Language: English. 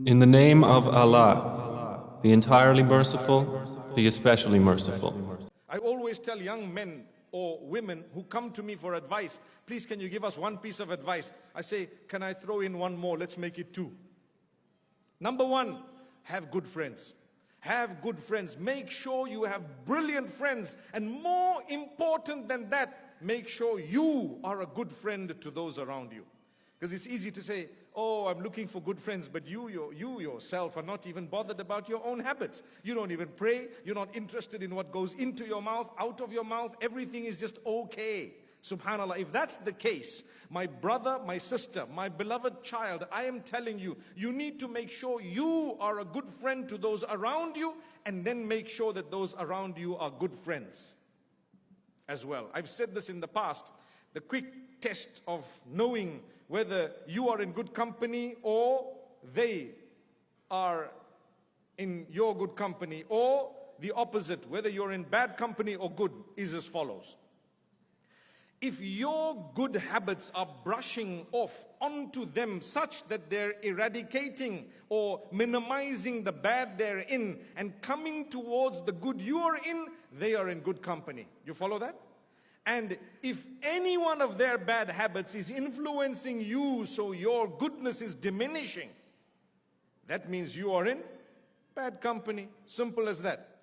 In the name of Allah, the entirely merciful, the especially merciful. I always tell young men or women who come to me for advice, please can you give us one piece of advice? I say, can I throw in one more? Let's make it two. Number one, have good friends. Have good friends. Make sure you have brilliant friends. And more important than that, make sure you are a good friend to those around you. Because it's easy to say, oh, I'm looking for good friends, but you yourself are not even bothered about your own habits. You don't even pray. You're not interested in what goes into your mouth, out of your mouth. Everything is just okay. Subhanallah, if that's the case, my brother, my sister, my beloved child, I am telling you, you need to make sure you are a good friend to those around you, and then make sure that those around you are good friends as well. I've said this in the past. The quick test of knowing whether you are in good company or they are in your good company, or the opposite, whether you're in bad company or good, is as follows. If your good habits are brushing off onto them such that they're eradicating or minimizing the bad they're in and coming towards the good you are in, they are in good company. You follow that? And if any one of their bad habits is influencing you so your goodness is diminishing, that means you are in bad company. Simple as that.